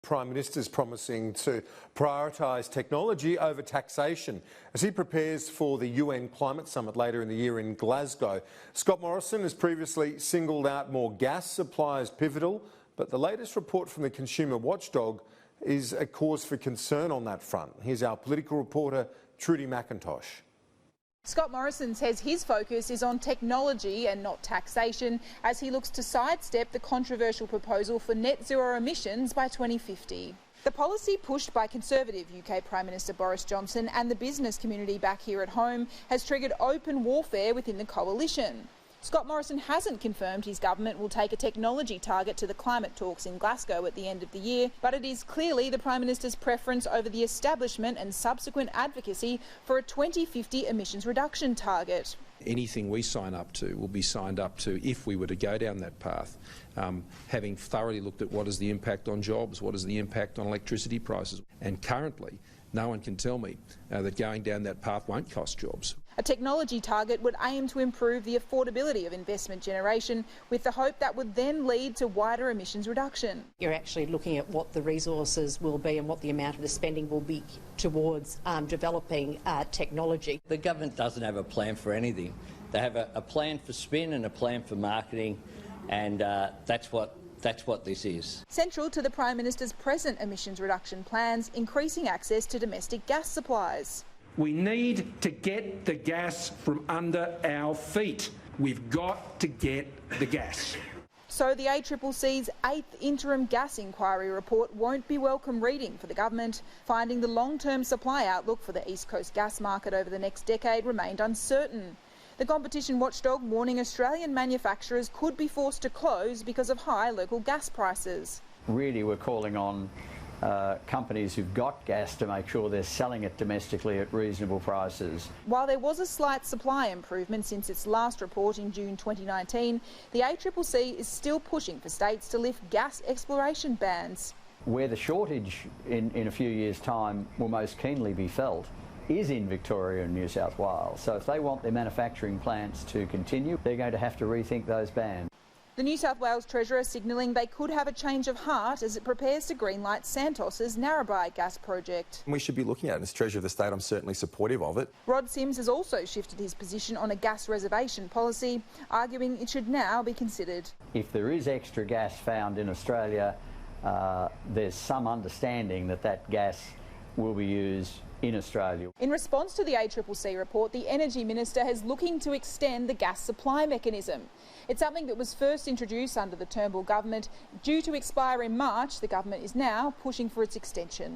Prime Minister's promising to prioritise technology over taxation as he prepares for the UN Climate Summit later in the year in Glasgow. Scott Morrison has previously singled out more gas supply as pivotal, but the latest report from the consumer watchdog is a cause for concern on that front. Here's our political reporter, Trudy McIntosh. Scott Morrison says his focus is on technology and not taxation as he looks to sidestep the controversial proposal for net zero emissions by 2050. The policy pushed by Conservative UK Prime Minister Boris Johnson and the business community back here at home has triggered open warfare within the coalition. Scott Morrison hasn't confirmed his government will take a technology target to the climate talks in Glasgow at the end of the year, but it is clearly the Prime Minister's preference over the establishment and subsequent advocacy for a 2050 emissions reduction target. Anything we sign up to will be signed up to if we were to go down that path, having thoroughly looked at what is the impact on jobs, what is the impact on electricity prices. And currently, no one can tell me that going down that path won't cost jobs. A technology target would aim to improve the affordability of investment generation with the hope that would then lead to wider emissions reduction. You're actually looking at what the resources will be and what the amount of the spending will be towards developing technology. The government doesn't have a plan for anything. They have a plan for spin and a plan for marketing, and that's what this is. Central to the Prime Minister's present emissions reduction plans, increasing access to domestic gas supplies. We need to get the gas from under our feet. We've got to get the gas. So the ACCC's 8th interim gas inquiry report won't be welcome reading for the government, finding the long-term supply outlook for the East Coast gas market over the next decade remained uncertain. The competition watchdog warning Australian manufacturers could be forced to close because of high local gas prices. Really, we're calling on companies who've got gas to make sure they're selling it domestically at reasonable prices. While there was a slight supply improvement since its last report in June 2019, the ACCC is still pushing for states to lift gas exploration bans. Where the shortage in a few years' time will most keenly be felt is in Victoria and New South Wales. So if they want their manufacturing plants to continue, they're going to have to rethink those bans. The New South Wales Treasurer signalling they could have a change of heart as it prepares to greenlight Santos's Narrabri gas project. We should be looking at it. As Treasurer of the State, I'm certainly supportive of it. Rod Sims has also shifted his position on a gas reservation policy, arguing it should now be considered. If there is extra gas found in Australia, there's some understanding that that gas will be used in Australia. In response to the ACCC report, the Energy Minister is looking to extend the gas supply mechanism. It's something that was first introduced under the Turnbull government. Due to expire in March, the government is now pushing for its extension.